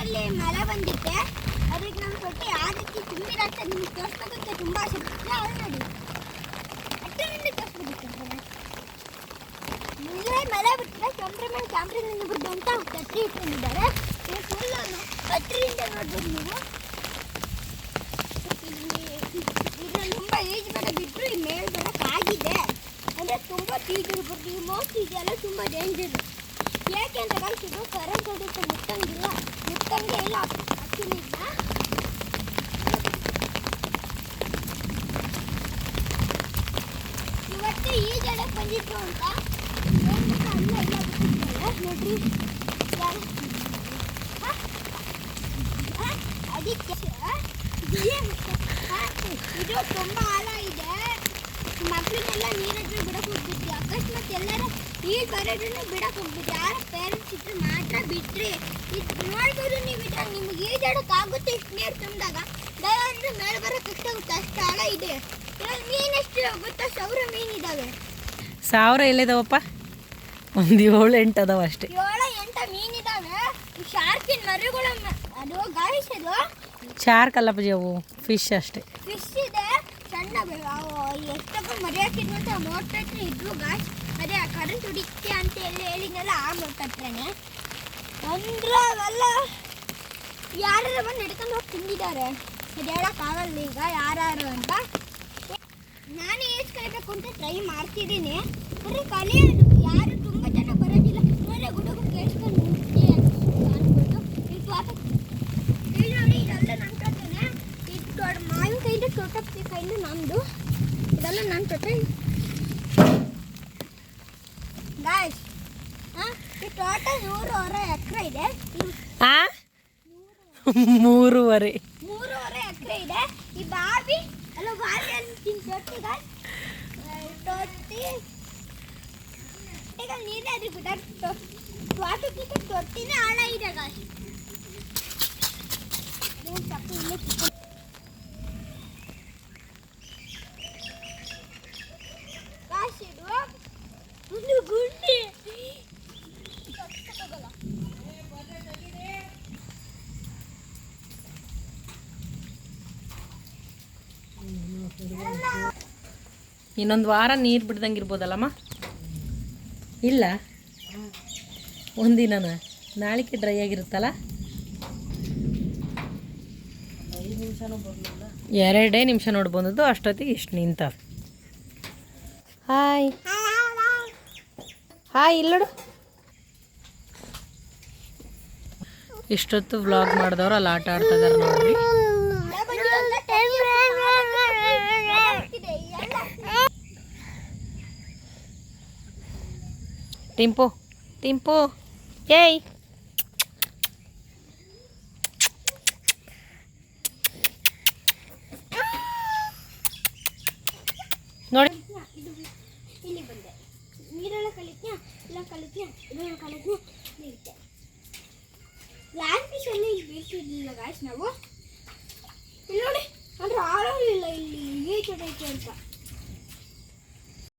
ಇದರಲ್ಲಿ ಮಳೆ ಬಂದಿತ್ತೆ. ಅದಕ್ಕೆ ನಮ್ಮ ತೊಟ್ಟಿ ಆ ರೀತಿ ತುಂಬಿರತ್ತೆ. ನಿಮ್ಗೆ ತೋರಿಸ್ಬೇಕಂತ ತುಂಬ ಆಸೆ ಪಡ್ತೀನಿ. ಅಲ್ಲಿ ನೋಡಿ ಹತ್ತಿರದಿಂದ ತೋರಿಸ್ಬೇಕಿತ್ತು. ಇಲ್ಲೇ ಮಳೆ ಬಿಟ್ಟಿದೆ. ಕ್ಯಾಮ್ರಾಮನ್ ಬಿದ್ದು ಅಂತ ಛತ್ರಿ ಇಟ್ಕೊಂಡಿದ್ದಾರೆ. ಫುಲ್ಲು ಹತ್ತಿರದಿಂದ ನೋಡ್ಬೋದು ನೀವು. ಇದ್ರಲ್ಲಿ ತುಂಬ ಈಜು ಬೇಡ ಬಿಟ್ಟರು ಈ ಮೇಲೆ ಬರೋಕ್ಕಾಗಿದೆ. ಅಂದರೆ ತುಂಬ ಈಜಿರ್ಬೋದು. ಈ ಮೋಸ್ಟ್ ಇದೆಲ್ಲ ತುಂಬ ಡೇಂಜರು. ಯಾಕೆ ಅಂತ ಕಳಿಸಿದ್ರು ಕರೆಂಟ್ ಹೊಡಿತು ಮುಟ್ಟಂಗಿಲ್ಲ ಆಕ್ಚುಲಿ ಇಲ್ಲ. ಇವತ್ತು ಈಜಾಡಕ್ಕೆ ಬಂದಿದ್ರು ಅಂತ ಅಲ್ಲ ಎಲ್ಲ ಬಿಟ್ಟಿದ್ದಾರೆ ನೋಡ್ರಿ. ಅದಕ್ಕೆ ಇದು ತುಂಬ ಆಳ ಇದೆ. ಮಕ್ಕಳನ್ನೆಲ್ಲ ನೀರತ್ರ ಬಿಡಕ್ಕೆ ಹೋಗ್ಬಿಟ್ರಿ. ಅಕಸ್ಮಾತ್ ಎಲ್ಲರೂ ನೀರು ಬರೋದನ್ನು ಬಿಡಕ್ಕೆ ಹೋಗ್ಬಿಟ್ರಿ. ಯಾರು ಪೇರೆಂಟ್ಸ್ ಇದ್ರೆ ಮಾತ್ರ ಬಿಟ್ರಿ. ಇದು ನೋಡ್ಬೋದು ನೀವು. ಇದ್ರಾಗ ನಿಮ್ಗೆ ಈಜಾಡೋಕ್ಕಾಗುತ್ತೆ. ಇಷ್ಟು ನೀರು ತುಂಬಿದಾಗ ದಯ ಅಂದರೆ ಮೇಲೆ ಬರೋಕ್ಕೆ ಕಷ್ಟ ಆಗುತ್ತೆ. ಅಷ್ಟು ಆಳ ಇದೆ. ಇವಾಗ ಮೀನೆಷ್ಟು ಗೊತ್ತಾ? 1000 ಮೀನಿದ್ದಾವೆ. 1000 ಎಲ್ಲಿದಾವಪ್ಪ? ಒಂದು 7-8 ಅದಾವ ಅಷ್ಟೇ. 7-8 ಮೀನಿದ್ದಾವೆ. ಶಾರ್ಕಿನ ಮರಿಗಳು ಅದು ಗಾಯ್ಸ್. ಅದು ಶಾರ್ಕ್ ಅಲ್ಲ ಪೂಜೆ, ಅವು ಫಿಶ್ ಅಷ್ಟೇ. ಫಿಶ್ ಇದೆ ಸಣ್ಣ. ಎಷ್ಟಪ್ಪ ಮರಿ ಹಾಕಿದ್ವು ಅಂತ ಮೋಟ್ರ್ ಹತ್ರ ಇದ್ರು ಗಾಯ್ಸ್. ಅದೇ ಕರೆಂಟ್ ಹೊಡಿತೆ ಅಂತ ಹೇಳಿದ್ನಲ್ಲ ಆ ಮೋಟ್ರ್ ಹತ್ರನೇ. ಅಂದ್ರೆ ಅವೆಲ್ಲ ಯಾರು ಬಂದು ನಡ್ಕೊಂಡು ಹೋಗಿ ತಿಂದಿದ್ದಾರೆ. ಅದು ಹೇಳೋಕ್ಕಾಗಲ್ಲ ಈಗ ಯಾರು ಅಂತ. ನಾನು ಏಜ್ ಕಲಿಬೇಕು ಅಂತ ಟ್ರೈ ಮಾಡ್ತಿದ್ದೀನಿ. ಆದರೆ ಕಲಿಯೋದು ಯಾರು ತುಂಬ ಜನ ಬರೋದಿಲ್ಲ. ಅಂದರೆ ಗುಡುಗು ಕೇಳಿಸ್ಕೊಂಡು ಅನ್ಬೋದು. ಇಲ್ಲಿ ನೋಡಿ ಇದೆಲ್ಲ ನನ್ನ ಕೈನೇ. ಇದು ದೊಡ್ಡ ಮಾವಿನ ಕೈಯಿಂದ ತೊಟ್ಟಪ್ತಿ ಕೈಯಿಂದ ನಮ್ಮದು. ಇದೆಲ್ಲ ನನ್ನ ತೊಟ್ಟೆ ಗಾಯ್ಸ್. ಈ ತೋಟ 100 ಎಕರೆ ಇದೆ. 3.5 ಎಕರೆ ಇದೆ. ಈ ಬಾವಿ ಅಲ್ಲ ಬಾವಿ ಅಂತೀನಿ ತೊಟ್ಟಿ ಗಾಯ್ಸ್. ತೊಟ್ಟಿ ಈಗ ನೀರೇ ಅದ್ರ ಬಿಟ್ಟ ತೋಟಕ್ಕಿಂತ ತೊಟ್ಟಿನೇ ಆಳ ಇದೆ ಗಾಯ್ಸ್. ಕಾಶಿದು ಒಂದು ಗುಂಡಿ. ಇನ್ನೊಂದು ವಾರ ನೀರು ಬಿಡ್ದಂಗೆ ಇರ್ಬೋದಲ್ಲಮ್ಮ? ಇಲ್ಲ, ಒಂದಿನ ನಾಳಿಕೆ ಡ್ರೈ ಆಗಿರುತ್ತಲ್ಲ. 2 ನಿಮಿಷ ನೋಡಿ ಬಂದದ್ದು. ಅಷ್ಟೊತ್ತಿಗೆ ಇಷ್ಟು ನಿಂತವೆ. ಹಾಯ್ ಇಲ್ಲೋಡು. ಇಷ್ಟೊತ್ತು ವ್ಲಾಗ್ ಮಾಡಿದವ್ರು ಅಲ್ಲಿ ಆಟ ಆಡ್ತಾ ಇದಾರೆ ನೋಡ್ರಿ. ಟಿಂಪು ಏಯ್ ನೋಡಿ. ಇಲ್ಲಿ ಬಂದೆ. ನೀರೆಲ್ಲ ಕಲಿತ್ಯಾ? ಇಲ್ಲ ಕಲಿತ್ಯಾ? ಇದೆಲ್ಲ ಕಲಿತ್ಯಾ? ನೀರುತ್ತೆ. ಲ್ಯಾಂಡ್ ಫಿಶ್ ಎಲ್ಲ ಇಲ್ಲಿ ಬೀಳ್ತಿರ್ಲಿಲ್ಲ ಗಾಯ್ಸ್ ನಾವು. ಇಲ್ಲಿ ನೋಡಿ, ಅಂದರೆ ಆಳೋಲಿಲ್ಲ ಇಲ್ಲಿ ಈಜಡೈತೆ ಅಂತ.